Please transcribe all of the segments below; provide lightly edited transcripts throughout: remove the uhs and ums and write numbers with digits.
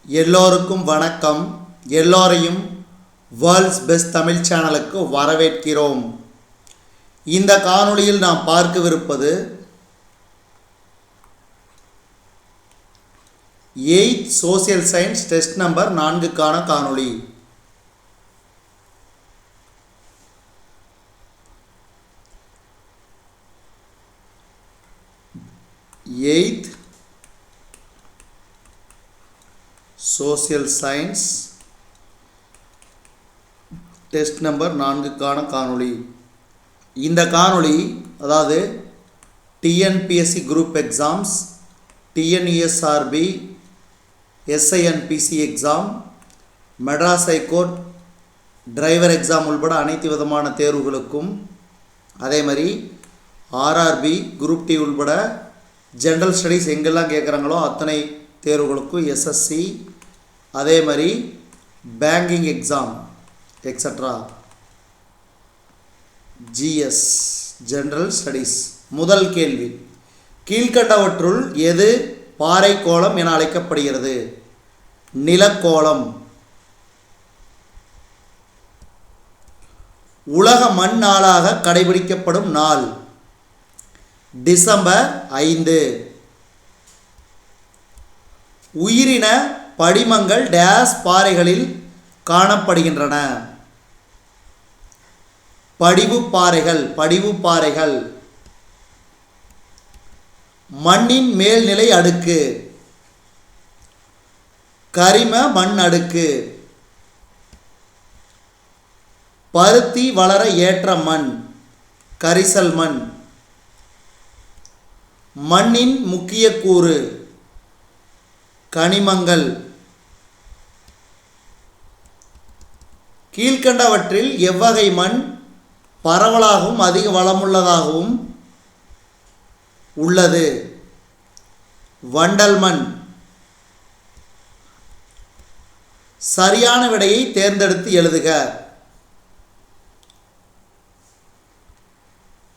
எல்லோருக்கும் வணக்கம். எல்லோரையும் வேர்ல்ட்ஸ் பெஸ்ட் தமிழ் சேனலுக்கு வரவேற்கிறோம். இந்த காணொளியில் நாம் பார்க்கவிருப்பது 8th social science test number 4க்கான காணொளி. Eighth social science test number 4க்கான காணொளி. இந்த காணொளி அதாவது TNPSC group exams, TNUSRB, SINBC exam, Madras high court driver exam உள்பட அனைத்து விதமான தேர்வுகளுக்கும், அதே மாதிரி ஆர்ஆர்பி குரூப் டி உள்பட ஜென்ரல் ஸ்டடீஸ் எங்கெல்லாம் கேட்குறாங்களோ அத்தனை தேர்வுகளுக்கும், எஸ்எஸ்சி, அதே மாதிரி banking exam extra, GS general studies. முதல் கேள்வி, கீழ்கண்டவற்றுள் எது பாறை கோளம் என அழைக்கப்படுகிறது? நிலக்கோளம். உலக மண் நாளாக கடைபிடிக்கப்படும் நாள் டிசம்பர் 5. உயிரின படிமங்கள் டேஸ் பாறைகளில் காணப்படுகின்றன? படிவு பாறைகள். மண்ணின் மேல்நிலை அடுக்கு கரிம மண் அடுக்கு. பருத்தி வளர ஏற்ற மண் கரிசல் மண். மண்ணின் முக்கிய கூறு கனிமங்கள். கீழ்கண்டவற்றில் எவ்வகை மண் பரவலாகவும் அதிக வளமுள்ளதாகவும் உள்ளது? வண்டல் மண். சரியான விடையை தேர்ந்தெடுத்து எழுதுக.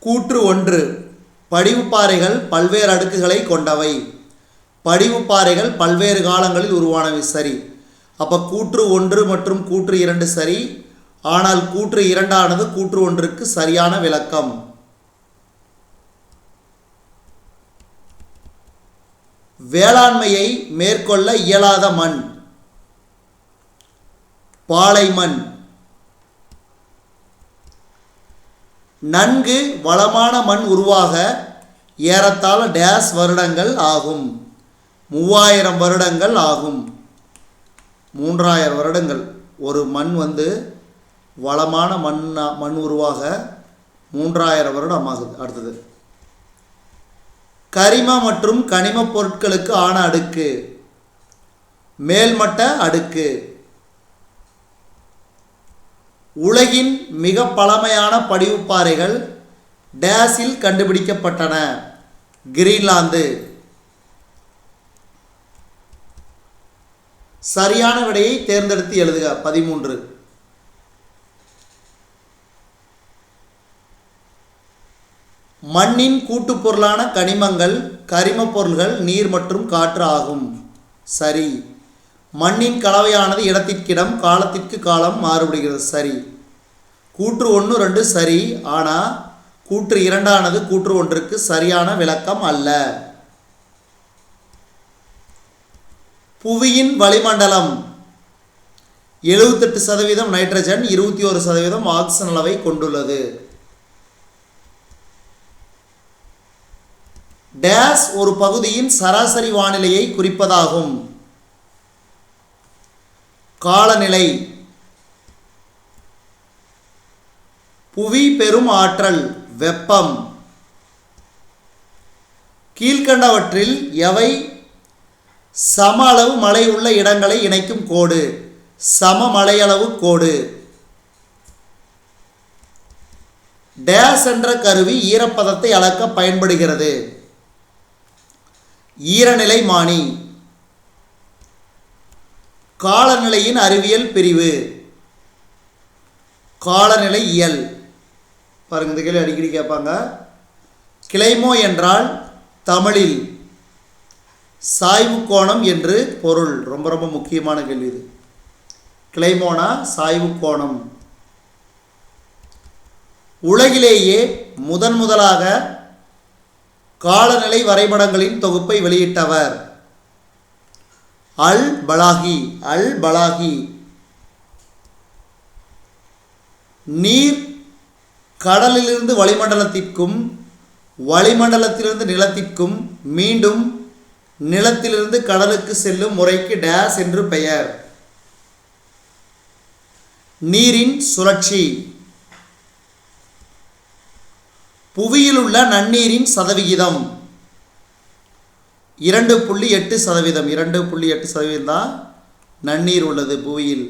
கூற்று 1, படிவுப்பாறைகள் பல்வேறு அடுக்குகளை கொண்டவை. படிவுப்பாறைகள் பல்வேறு காலங்களில் உருவானவை. சரி. அப்போ கூற்று 1 மற்றும் கூற்று 2 சரி. ஆனால் கூற்று 2 ஆனது கூற்று 1க்கு சரியான விளக்கம். வேளாண்மையை மேற்கொள்ள இயலாத மண் பாலை மண். நன்கு வளமான மண் உருவாக ஏறத்தாழ டேஸ் வருடங்கள் ஆகும்? 3000 வருடங்கள் ஆகும். 3000 வருடங்கள். ஒரு மண் வளமான மண் உருவாக 3000 வருடம் ஆகுது. அடுத்தது, கரிம மற்றும் கனிம பொருட்களுக்கு ஆன அடுக்கு மேல்மட்ட அடுக்கு. உலகின் மிக பழமையான படிவுப்பாறைகள் டேஸில் கண்டுபிடிக்கப்பட்டன? கிரீன்லாந்து. சரியான விடையை தேர்ந்தெடுத்து எழுதுக. 13. மண்ணின் கூட்டுப்பொருளான கனிமங்கள், கரிம பொருள்கள், நீர் மற்றும் காற்று ஆகும். சரி. மண்ணின் கலவையானது இடத்திற்கிடம் காலத்திற்கு காலம் மாறுபடுகிறது. சரி. கூற்று 1, 2 சரி. ஆனால் கூற்று 2 ஆனது கூற்று 1க்கு சரியான விளக்கம் அல்ல. புவியின் வளிமண்டலம் 78% நைட்ரஜன், 21% ஆக்சிஜன் அளவை கொண்டுள்ளது. டேஸ் ஒரு பகுதியின் சராசரி வானிலையை குறிப்பதாகும்? காலநிலை. புவி பெரும் ஆற்றல் வெப்பம். கீழ்கண்டவற்றில் எவை சம அளவு மழை உள்ள இடங்களை இணைக்கும் கோடு? சம மழையளவு கோடு. டேஸ் என்ற கருவி ஈரப்பதத்தை அளக்க பயன்படுகிறது? ஈரநிலைமானி. காலநிலையின் அறிவியல் பிரிவு காலநிலை இயல். பாருங்க, இந்த கேள்வி அடிக்கடி கேட்பாங்க. கிளைமோ என்றால் தமிழில் சாய்வு கோணம் என்று பொருள். ரொம்ப ரொம்ப முக்கியமான கேள்வி இது. கிளைமோனா சாய்வு கோணம். உலகிலேயே முதலாக காலநிலை வரைபடங்களின் தொகுப்பை வெளியிட்டவர் அல் பலாகி. நீர் கடலிலிருந்து வளிமண்டலத்திற்கும் வளிமண்டலத்திலிருந்து நிலத்திற்கும் மீண்டும் நிலத்திலிருந்து கடலுக்கு செல்லும் முறைக்கு டேஸ் என்று பெயர். நீரின் சுழற்சி. புவியில் உள்ள நன்னீரின் சதவிகிதம் 2.8%. 2.8% தான் நன்னீர் உள்ளது புவியில்.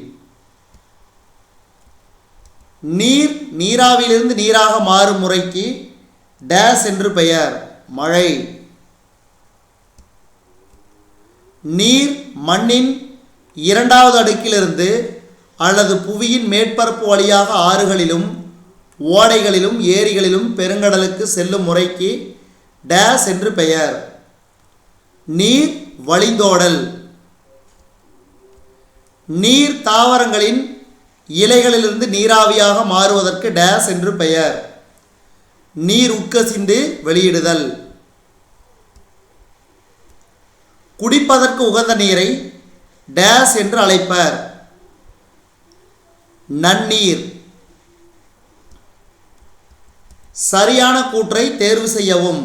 நீர் நீராவியிலிருந்து நீராக மாறும் முறைக்கு டேஸ் என்று பெயர். மழை. நீர் மண்ணின் 2வது அடுக்கிலிருந்து அல்லது புவியின் மேற்பரப்பு வழியாக ஆறுகளிலும் ஓடைகளிலும் ஏரிகளிலும் பெருங்கடலுக்கு செல்லும் முறைக்கு டேஸ் என்று பெயர். நீர் வழிந்தோடல். நீர் தாவரங்களின் இலைகளிலிருந்து நீராவியாக மாறுவதற்கு டேஸ் என்று பெயர். நீர் உட்கசிந்து வெளியிடுதல். குடிப்பதற்கு உகந்த நீரை டேஸ் என்று அழைப்பர். நன்னீர். சரியான கூற்றை தேர்வு செய்யவும்.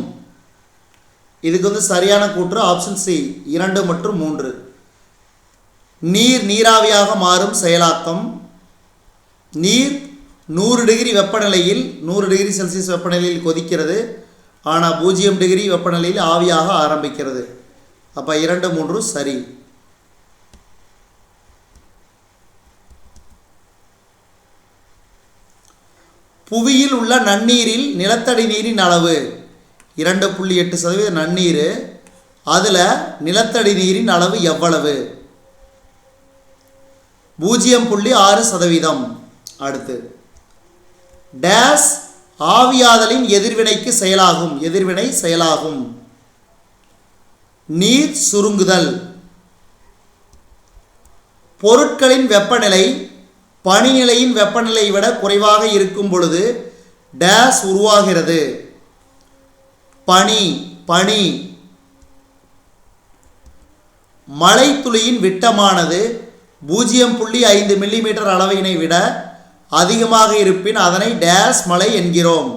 இதுக்கு சரியான கூற்று ஆப்ஷன் சி 2 மற்றும் 3. நீர் நீராவியாக மாறும் செயலாக்கம். நீர் 100 டிகிரி வெப்பநிலையில் 100 டிகிரி செல்சியஸ் வெப்பநிலையில் கொதிக்கிறது. ஆனால் 0 டிகிரி வெப்பநிலையில் ஆவியாக ஆரம்பிக்கிறது. அப்போ 2, 3 சரி. புவியில் உள்ள நன்னீரில் நிலத்தடி நீரின் அளவு 2.8% நன்னீர். அதில் நிலத்தடி நீரின் அளவு எவ்வளவு? 0.6%. அடுத்து டேஸ் ஆவியாதலின் எதிர்வினைக்கு செயலாகும். நீர் சுருங்குதல். பொருட்களின் வெப்பநிலை பனிநிலையின் வெப்பநிலையை விட குறைவாக இருக்கும் பொழுது டேஸ் உருவாகிறது. பனி. மழை துளியின் விட்டமானது 0.5 மில்லிமீட்டர் அளவினை விட அதிகமாக இருப்பின் அதனை டேஸ் மழை என்கிறோம்.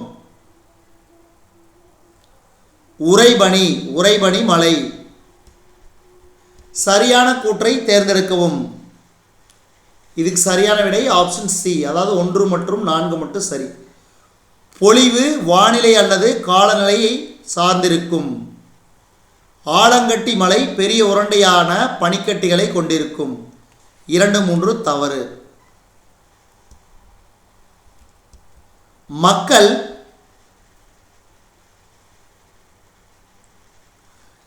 உறைபனி மழை. சரியான கூற்றை தேர்ந்தெடுக்கவும். இதுக்கு சரியான விடை ஆப்ஷன் சி, அதாவது 1 மற்றும் 4 மட்டும் சரி. பொழிவு வானிலை அல்லது காலநிலையை சார்ந்திருக்கும். ஆலங்கட்டி மலை பெரிய உருண்டையான பனிக்கட்டிகளை கொண்டிருக்கும். 2, 3 தவறு. மக்கள்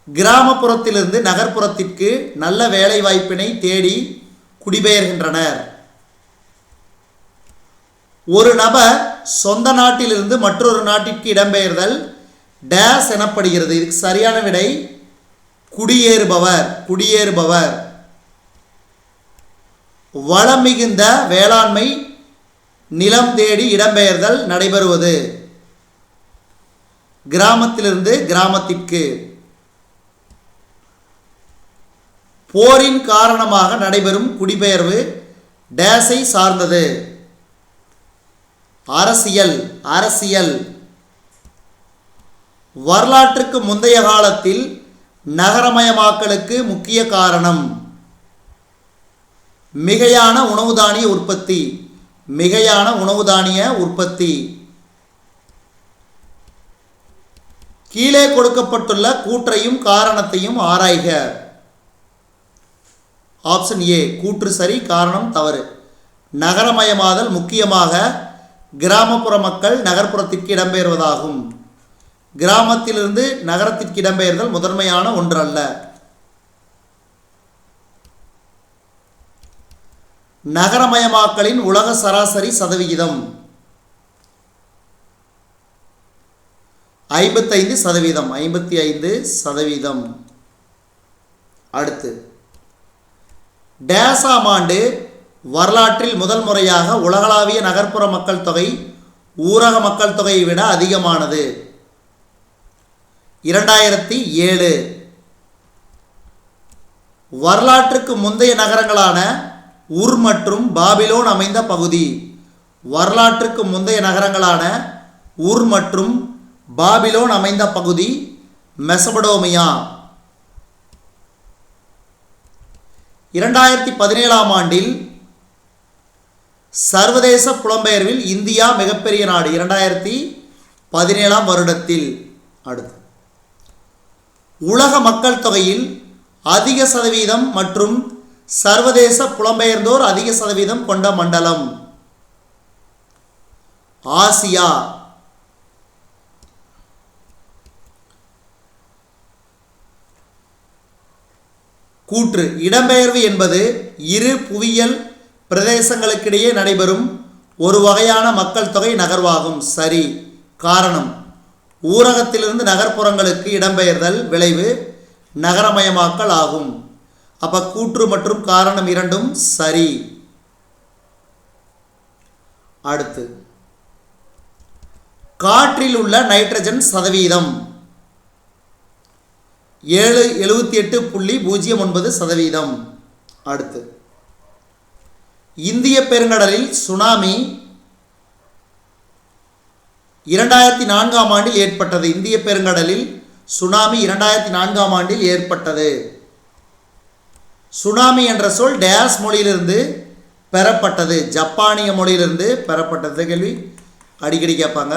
கிராமப்புறத்திலிருந்து நகர்ப்புறத்திற்கு நல்ல வேலை வாய்ப்பினை தேடி குடிபெயர்கின்றனர். ஒரு நபர் சொந்த நாட்டிலிருந்து மற்றொரு நாட்டிற்கு இடம்பெயர்தல் டேஸ் எனப்படுகிறது. இதுக்கு சரியான விடை குடியேறுபவர். வளம் மிகுந்த வேளாண்மை நிலம் தேடி இடம்பெயர்தல் நடைபெறுவது. கிராமத்திலிருந்து கிராமத்திற்கு. போரின் காரணமாக நடைபெறும் குடிபெயர்வு டேஸை சார்ந்தது. அரசியல். வரலாற்றுக்கு முந்தைய காலத்தில் நகரமயமாக்கலுக்கு முக்கிய காரணம் மிகையான உணவு தானிய உற்பத்தி. கீழே கொடுக்கப்பட்டுள்ள கூற்றையும் காரணத்தையும் ஆராய்க. ஆப்ஷன் ஏ கூற்று சரி, காரணம் தவறு. நகரமயமாதல் முக்கியமாக கிராமப்புற மக்கள் நகர்ப்புறத்திற்கு இடம்பெயர்வதாகும். கிராமத்திலிருந்து நகரத்திற்கு இடம்பெயர்தல் முதன்மையான ஒன்றல்ல. நகரமயமாக்கலின் உலக சராசரி சதவிகிதம் 55%. அடுத்து டேஸாம் ஆண்டு வரலாற்றில் முதல் முறையாக உலகளாவிய நகர்ப்புற மக்கள் தொகை ஊரக மக்கள் தொகையை விட அதிகமானது? 2007. வரலாற்றுக்கு முந்தைய நகரங்களான உர் மற்றும் பாபிலோன் அமைந்த பகுதி. வரலாற்றுக்கு முந்தைய நகரங்களான உர் மற்றும் பாபிலோன் அமைந்த பகுதி மெசபடோமியா. 2017 ஆண்டில் சர்வதேச புலம்பெயர்வில் இந்தியா மிகப்பெரிய நாடு. 2017 வருடத்தில். அடுத்து உலக மக்கள் தொகையில் அதிக சதவீதம் மற்றும் சர்வதேச புலம்பெயர்ந்தோர் அதிக சதவீதம் கொண்ட மண்டலம். ஆசியா. கூற்று: இடம்பெயர்வு என்பது இரு புவியியல் பிரதேசங்களுக்கிடையே நடைபெறும் ஒரு வகையான மக்கள் தொகை நகர்வாகும். சரி. காரணம்: ஊரகத்திலிருந்து நகர்ப்புறங்களுக்கு இடம்பெயர்தல் விளைவு நகரமயமாக்கல் ஆகும். அப்ப கூற்று மற்றும் காரணம் இரண்டும் சரி. அடுத்து காற்றில் உள்ள நைட்ரஜன் சதவீதம் 78.09%. அடுத்து இந்திய பெருங்கடலில் சுனாமி 2004 ஆண்டில் ஏற்பட்டது. இந்திய பெருங்கடலில் சுனாமி 2004 ஆண்டில் ஏற்பட்டது. சுனாமி என்ற சொல் டேஸ் மொழியிலிருந்து பெறப்பட்டது. ஜப்பானிய மொழியிலிருந்து பெறப்பட்டது. கேள்வி அடிக்கடி கேட்பாங்க.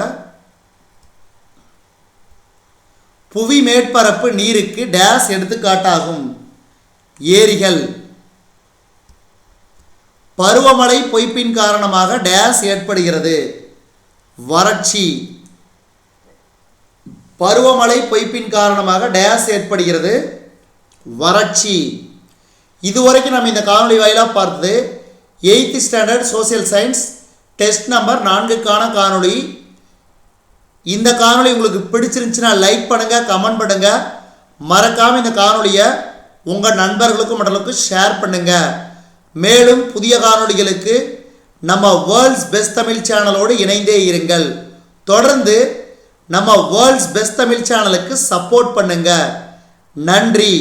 புவி மேற்பரப்பு நீருக்கு டேஸ் எடுத்துக்காட்டாகும். ஏரிகள். பருவமழை பொய்ப்பின் காரணமாக டேஸ் ஏற்படுகிறது. வறட்சி. பருவமழை பொய்ப்பின் காரணமாக டேஸ் ஏற்படுகிறது. வறட்சி. இதுவரைக்கும் நம்ம இந்த காணொலி வாயிலாக பார்த்தது 8th standard social science test number 4க்கான காணொலி. இந்த காணொலி உங்களுக்கு பிடிச்சிருந்துச்சுன்னா லைக் பண்ணுங்க, கமெண்ட் பண்ணுங்க, மறக்காம இந்த காணொலியை உங்க நண்பர்களுக்கும் மற்றவர்களுக்கும் ஷேர் பண்ணுங்க. மேலும் புதிய காணொலிகளுக்கு நம்ம வேர்ல்ட்ஸ் பெஸ்ட் தமிழ் சேனலோடு இணைந்தே இருங்கள். தொடர்ந்து நம்ம வேர்ல்ட்ஸ் பெஸ்ட் தமிழ் சேனலுக்கு சப்போர்ட் பண்ணுங்க. நன்றி.